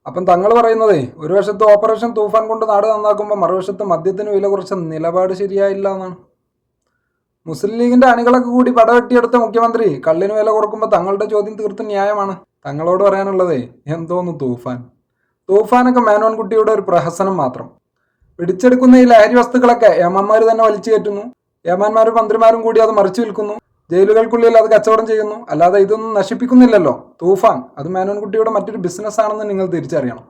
അപ്പം തങ്ങൾ പറയുന്നതേ, ഒരു വശത്ത് ഓപ്പറേഷൻ തൂഫാൻ കൊണ്ട് നാട് നന്നാക്കുമ്പോൾ മറുവശത്ത് മദ്യത്തിന് വില കുറച്ച നിലപാട് ശരിയായില്ല എന്നാണ്. മുസ്ലിം ലീഗിന്റെ അണികളൊക്കെ കൂടി പടവെട്ടിയെടുത്ത മുഖ്യമന്ത്രി കള്ളിന് വില കുറക്കുമ്പോൾ തങ്ങളുടെ ചോദ്യം തീർത്തും ന്യായമാണ്. തങ്ങളോട് പറയാനുള്ളതേ, എന്തോന്ന് തൂഫാനൊക്കെ മേനോൻകുട്ടിയുടെ ഒരു പ്രഹസനം മാത്രം. പിടിച്ചെടുക്കുന്ന ഈ ലഹരി വസ്തുക്കളൊക്കെ ഏമാന്മാർ തന്നെ വലിച്ചു കയറ്റുന്നു. ഏമാന്മാരും മന്ത്രിമാരും കൂടി അത് മറിച്ചു വിൽക്കുന്നു. ജയിലുകൾക്കുള്ളിൽ അത് കച്ചവടം ചെയ്യുന്നു. അല്ലാതെ ഇതൊന്നും നശിപ്പിക്കുന്നില്ലല്ലോ. തൂഫാൻ അത് മേനോൻകുട്ടിയുടെ മറ്റൊരു ബിസിനസ്സാണെന്ന് നിങ്ങൾ തിരിച്ചറിയണം.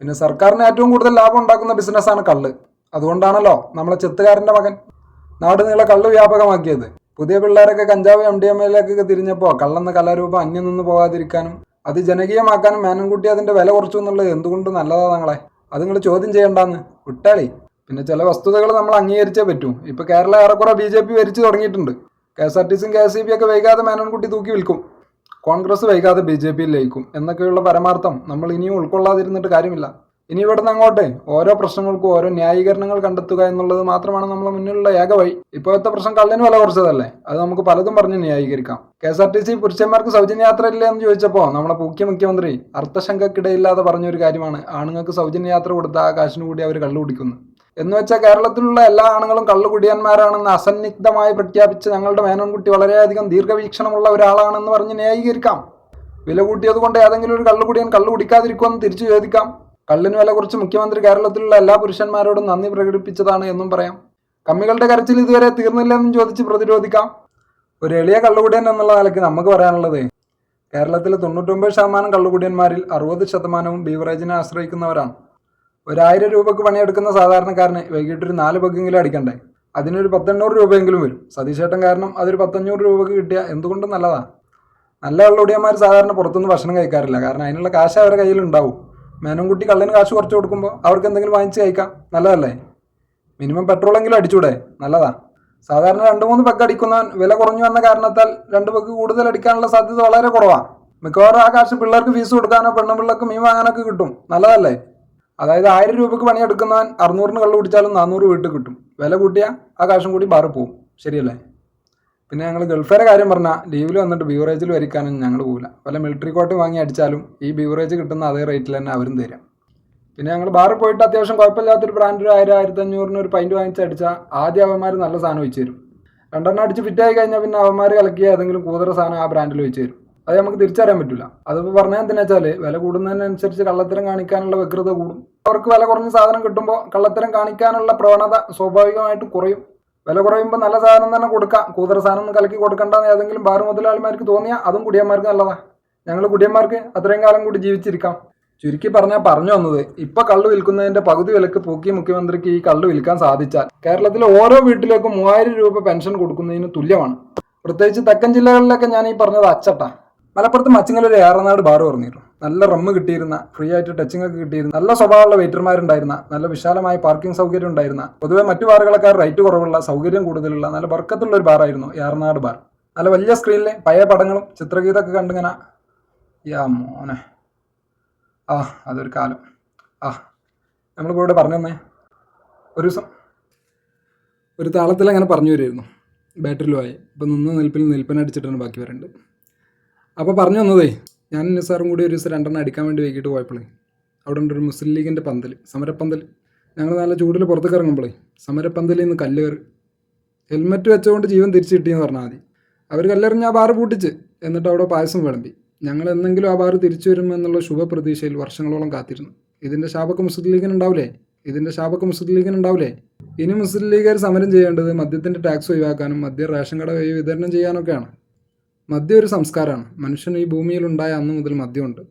പിന്നെ സർക്കാരിന് ഏറ്റവും കൂടുതൽ ലാഭം ഉണ്ടാക്കുന്ന ബിസിനസ്സാണ് കള്ള്. അതുകൊണ്ടാണല്ലോ നമ്മളെ ചെത്തുകാരൻ്റെ മകൻ നാട് നീളെ കള്ള് വ്യാപകമാക്കിയത്. പുതിയ പിള്ളേരൊക്കെ കഞ്ചാവ് MDMA-യിലേക്കൊക്കെ തിരിഞ്ഞപ്പോൾ കള്ളെന്ന കലാരൂപം അന്യം നിന്ന് പോകാതിരിക്കാനും അത് ജനകീയമാക്കാനും മേനോൻകുട്ടി അതിൻ്റെ വില കുറച്ചു എന്നുള്ളത് എന്തുകൊണ്ട് നല്ലതാ തങ്ങളെ? അത് നിങ്ങൾ ചോദ്യം ചെയ്യണ്ടാന്ന് വിട്ടാളി. പിന്നെ ചില വസ്തുതകൾ നമ്മൾ അംഗീകരിച്ചേ പറ്റൂ. ഇപ്പോൾ കേരളം ഏറെക്കുറെ BJP ഭരിച്ചു തുടങ്ങിയിട്ടുണ്ട്. KSRTCയും KSEB ഒക്കെ വൈകാതെ മേനോൻകുട്ടി തൂക്കി വിൽക്കും. കോൺഗ്രസ് വൈകാതെ BJPയിൽ ലയിക്കും എന്നൊക്കെയുള്ള പരമാർത്ഥം നമ്മൾ ഇനിയും ഉൾക്കൊള്ളാതിരുന്നിട്ട് കാര്യമില്ല. ഇനി ഇവിടുന്ന് അങ്ങോട്ട് ഓരോ പ്രശ്നങ്ങൾക്കും ഓരോ ന്യായീകരണങ്ങൾ കണ്ടെത്തുക എന്നുള്ളത് മാത്രമാണ് നമ്മളെ മുന്നിലുള്ള ഏക വഴി. ഇപ്പോഴത്തെ പ്രശ്നം കള്ളിന് വില കുറച്ചതല്ലേ, അത് നമുക്ക് പലതും പറഞ്ഞ് ന്യായീകരിക്കാം. KSRTC പുരുഷന്മാർക്ക് സൗജന്യ യാത്ര ഇല്ലേ എന്ന് ചോദിച്ചപ്പോൾ നമ്മളെ മുഖ്യമന്ത്രി അർത്ഥശങ്കക്കിടയില്ലാതെ പറഞ്ഞൊരു കാര്യമാണ്, ആണുങ്ങൾക്ക് സൗജന്യ യാത്ര കൊടുത്ത ആ കാശിന് കൂടി അവർ കള്ളു കുടിക്കുന്നു എന്ന് വെച്ചാൽ കേരളത്തിലുള്ള എല്ലാ ആണുങ്ങളും കള്ളുകുടിയന്മാരാണെന്ന് അസന്നിഗ്ധമായി പ്രഖ്യാപിച്ച് ഞങ്ങളുടെ മേനോൻകുട്ടി വളരെയധികം ദീർഘവീക്ഷണമുള്ള ഒരാളാണെന്ന് പറഞ്ഞ് ന്യായീകരിക്കാം. വില കൂട്ടിയത് കൊണ്ട് ഏതെങ്കിലും ഒരു കള്ളുകുടിയൻ കള്ളു കുടിക്കാതിരിക്കുമെന്ന് തിരിച്ചു ചോദിക്കാം. കള്ളിന് വില കുറിച്ച് മുഖ്യമന്ത്രി കേരളത്തിലുള്ള എല്ലാ പുരുഷന്മാരോടും നന്ദി പ്രകടിപ്പിച്ചതാണ് എന്നും പറയാം. കമ്മികളുടെ കരച്ചിൽ ഇതുവരെ തീർന്നില്ലെന്നും ചോദിച്ച് പ്രതിരോധിക്കാം. ഒരു എളിയ കള്ളുകുടിയൻ എന്നുള്ള നിലയ്ക്ക് നമുക്ക് പറയാനുള്ളത്, കേരളത്തിലെ 99% കള്ളുകുടിയന്മാരിൽ 60% ബീവറേജിനെ ആശ്രയിക്കുന്നവരാണ്. 1000 രൂപക്ക് പണിയെടുക്കുന്ന സാധാരണക്കാരന് വൈകിട്ടൊരു 4 പെഗ്ഗെങ്കിലും അടിക്കണ്ടേ? അതിനൊരു 100-800 രൂപയെങ്കിലും വരും. സതീശേട്ടൻ കാരണം അതൊരു 500 രൂപക്ക് കിട്ടിയാൽ എന്തുകൊണ്ടും നല്ലതാണ്. നല്ല കള്ളുകുടിയന്മാർ സാധാരണ പുറത്തുനിന്ന് ഭക്ഷണം കഴിക്കാറില്ല, കാരണം അതിനുള്ള കാശ് അവരുടെ കയ്യിലുണ്ടാവും. മേനോൻകുട്ടി കള്ളിന് കാശ് കുറച്ച് കൊടുക്കുമ്പോൾ അവർക്ക് എന്തെങ്കിലും വാങ്ങിച്ച് കഴിക്കാം, നല്ലതല്ലേ? മിനിമം പെട്രോളെങ്കിലും അടിച്ചൂടെ? നല്ലതാ. സാധാരണ 2-3 പെഗ് അടിക്കുന്നവൻ വില കുറഞ്ഞു എന്ന കാരണത്താൽ 2 പെഗ് കൂടുതൽ അടിക്കാനുള്ള സാധ്യത വളരെ കുറവാണ്. മിക്കവാറും ആ കാശ് പിള്ളേർക്ക് ഫീസ് കൊടുക്കാനോ പെണ്ണുപിള്ളേർക്ക് മീൻ വാങ്ങാനൊക്കെ കിട്ടും, നല്ലതല്ലേ? അതായത് 1000 രൂപക്ക് പണിയെടുക്കുന്നവൻ 600-ന് കള്ളു കുടിച്ചാലും 400 വീട്ടിൽ കിട്ടും. വില കൂട്ടിയാൽ ആ കാശും കൂടി ബാറിൽ പോവും, ശരിയല്ലേ? പിന്നെ ഞങ്ങൾ ഗൾഫേരെ കാര്യം പറഞ്ഞാൽ ലീവിൽ വന്നിട്ട് ബീവറേജിൽ വരിക്കാനും ഞങ്ങൾ പോകില്ല. വല്ല മിലിറ്ററി കോട്ട് വാങ്ങി അടിച്ചാലും ഈ ബീവറേജ് കിട്ടുന്ന അതേ റേറ്റിൽ തന്നെ അവരും തരാം. പിന്നെ ഞങ്ങൾ ബാറിൽ പോയിട്ട് അത്യാവശ്യം കുഴപ്പമില്ലാത്തൊരു ബ്രാൻഡ് 1000-1500-ന് ഒരു പൈൻറ്റ് വാങ്ങിച്ച് അടിച്ചാൽ ആദ്യം അവന്മാർ നല്ല സാധനം വെച്ച് തരും. 2 അടിച്ച് ഫിറ്റായി കഴിഞ്ഞാൽ പിന്നെ അവന്മാർ കലക്കിയ ഏതെങ്കിലും കൂതറ സാധനം ആ ബ്രാൻഡിൽ വെച്ച് തരും. അത് നമുക്ക് തിരിച്ചറിയാൻ പറ്റില്ല. അതിപ്പോൾ പറഞ്ഞാൽ എന്തിനാ വെച്ചാൽ വില കൂടുന്നതിനനുസരിച്ച് കള്ളത്തരം കാണിക്കാനുള്ള വ്യഗ്രത കൂടും. അവർക്ക് വില കുറഞ്ഞ സാധനം കിട്ടുമ്പോൾ കള്ളത്തരം കാണിക്കാനുള്ള പ്രവണത സ്വാഭാവികമായിട്ട് കുറയും. വില കുറയുമ്പോൾ നല്ല സാധനം തന്നെ കൊടുക്കാം. കൂതറ സാധനം ഒന്നും കലക്കി കൊടുക്കണ്ടെന്ന് ഏതെങ്കിലും ബാർ മുതലാളിമാർക്ക് തോന്നിയാൽ അതും കുടിയന്മാർക്ക് നല്ലതാണ്. ഞങ്ങൾ കുടിയന്മാർക്ക് അത്രയും കാലം കൂടി ജീവിച്ചിരിക്കാം. ചുരുക്കി പറഞ്ഞാൽ പറഞ്ഞു വന്നത്, ഇപ്പം കള്ളു വിൽക്കുന്നതിൻ്റെ പകുതി വിലക്ക് പൂക്കിയ മുഖ്യമന്ത്രിക്ക് ഈ കള്ളു വിൽക്കാൻ സാധിച്ചാൽ കേരളത്തിലെ ഓരോ വീട്ടിലേക്കും 3000 രൂപ പെൻഷൻ കൊടുക്കുന്നതിന് തുല്യമാണ്. പ്രത്യേകിച്ച് തെക്കൻ ജില്ലകളിലൊക്കെ ഞാൻ ഈ പറഞ്ഞത് അച്ചട്ടാ. മലപ്പുറത്ത് മച്ചിങ്ങലൊരു ഏറനാട് ബാർ പറഞ്ഞിരുന്നു. നല്ല റമ്മ് കിട്ടിയിരുന്ന, ഫ്രീ ആയിട്ട് ടച്ചിങ് ഒക്കെ കിട്ടിയിരുന്ന, നല്ല സ്വഭാവമുള്ള വെയിറ്റർമാരുണ്ടായിരുന്ന, നല്ല വിശാലമായ പാർക്കിംഗ് സൗകര്യം ഉണ്ടായിരുന്ന, പൊതുവെ മറ്റു ബാറുകളൊക്കാർ റേറ്റ് കുറവുള്ള, സൗകര്യം കൂടുതലുള്ള, നല്ല ബർക്കത്തുള്ള ഒരു ബാറായിരുന്നു ഏറനാട് ബാർ. നല്ല വലിയ സ്ക്രീനിൽ പഴയ പടങ്ങളും ചിത്രഗീതമൊക്കെ കണ്ടിങ്ങനെ യാ മോനെ അതൊരു കാലം. നമ്മളിപ്പോൾ ഇവിടെ പറഞ്ഞു തന്നേ ഒരു ദിവസം ഒരു താളത്തിൽ അങ്ങനെ പറഞ്ഞു വരുമായിരുന്നു. ബാറ്ററി ലോ ആയി. ഇപ്പം നിൽപ്പനടിച്ചിട്ടാണ് ബാക്കി വരേണ്ടത്. അപ്പോൾ പറഞ്ഞു വന്നതേ, ഞാൻ നിസാറും കൂടി ഒരു ദിവസം 2 അടിക്കാൻ വേണ്ടി വൈകിട്ട് പോയപ്പോഴേ അവിടെ ഉണ്ടൊരു മുസ്ലിം ലീഗിൻ്റെ പന്തൽ, സമരപ്പന്തൽ. ഞങ്ങൾ നല്ല ചൂടിൽ പുറത്തേക്ക് ഇറങ്ങുമ്പോഴേ സമരപ്പന്തലിൽ നിന്ന് കല്ലേറ്. ഹെൽമെറ്റ് വെച്ചുകൊണ്ട് ജീവൻ തിരിച്ചു കിട്ടിയെന്ന് പറഞ്ഞാൽ മതി. അവർ കല്ലെറിഞ്ഞ് ആ ബാറ് പൂട്ടിച്ച് എന്നിട്ട് അവിടെ പായസം വിളമ്പി. ഞങ്ങൾ എന്തെങ്കിലും ആ ബാറ് തിരിച്ചു വരുമെന്നുള്ള ശുഭപ്രതീക്ഷയിൽ വർഷങ്ങളോളം കാത്തിരുന്നു. ഇതിൻ്റെ ശാപൊക്കെ മുസ്ലിം ലീഗിനുണ്ടാവില്ലേ? ഇനി മുസ്ലിം ലീഗുകാർ സമരം ചെയ്യേണ്ടത് മദ്യത്തിൻ്റെ ടാക്സ് ഒഴിവാക്കാനും മദ്യം റേഷൻ കട വഴി വിതരണം ചെയ്യാനൊക്കെയാണ്. മദ്യം ഒരു സംസ്കാരമാണ്. മനുഷ്യൻ ഈ ഭൂമിയിലുണ്ടായ അന്ന് മുതൽ മദ്യമുണ്ട്.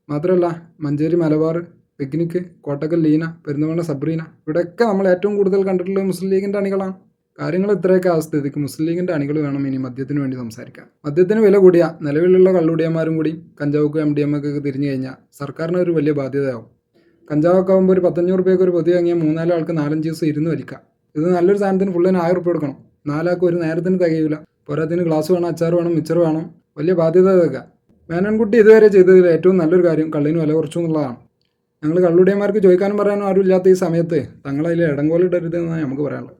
മാത്രമല്ല മഞ്ചേരി മലബാർ, പിക്നിക്, കോട്ടക്കൽ ലീന, പെരുന്തൽമണ്ണ സബ്രീന, ഇവിടെയൊക്കെ നമ്മൾ ഏറ്റവും കൂടുതൽ കണ്ടിട്ടുള്ളത് മുസ്ലിം ലീഗിൻ്റെ അണികളാണ്. കാര്യങ്ങൾ ഇത്രയൊക്കെ ആ സ്ഥിതിക്ക് മുസ്ലിം ലീഗിൻ്റെ അണികൾ വേണം ഇനി മദ്യത്തിന് വേണ്ടി സംസാരിക്കാം. മദ്യത്തിന് വില കൂടിയ നിലവിലുള്ള കള്ളുടിയന്മാരും കൂടി കഞ്ചാവുക്കും MDMA-ക്കൊക്കെ തിരിഞ്ഞു കഴിഞ്ഞാൽ സർക്കാരിന് ഒരു വലിയ ബാധ്യതയാവും. കഞ്ചാവൊക്കെ ആകുമ്പോൾ ഒരു 1500 രൂപയ്ക്ക് ഒരു പൊതി വാങ്ങിയാൽ 3-4 ആൾക്ക് 4-5 ദിവസം ഇരുന്ന് വലിക്കാം. ഇത് നല്ലൊരു സാധനത്തിന് ഫുള്ളിന് 1000 രൂപ കൊടുക്കണം. 4 ആൾക്ക് ഒരു നേരത്തിന് തികയില്ല. പോരാത്തിന് ഗ്ലാസ് വേണം, അച്ചാർ വേണം, മിച്ചർ വേണം. വലിയ ബാധ്യത ഇതൊക്കെ. മേനോൻകുട്ടി ഇതുവരെ ചെയ്തതിൽ ഏറ്റവും നല്ലൊരു കാര്യം കള്ളിന് വില കുറച്ചു എന്നുള്ളതാണ്. ഞങ്ങൾ കള്ളുടിയന്മാർക്ക് ചോദിക്കാനും പറയാനും ആരും ഇല്ലാത്ത ഈ സമയത്ത് തങ്ങളതിൽ ഇടങ്കോലിടരുതെന്നാണ് നമുക്ക് പറയാനുള്ളത്.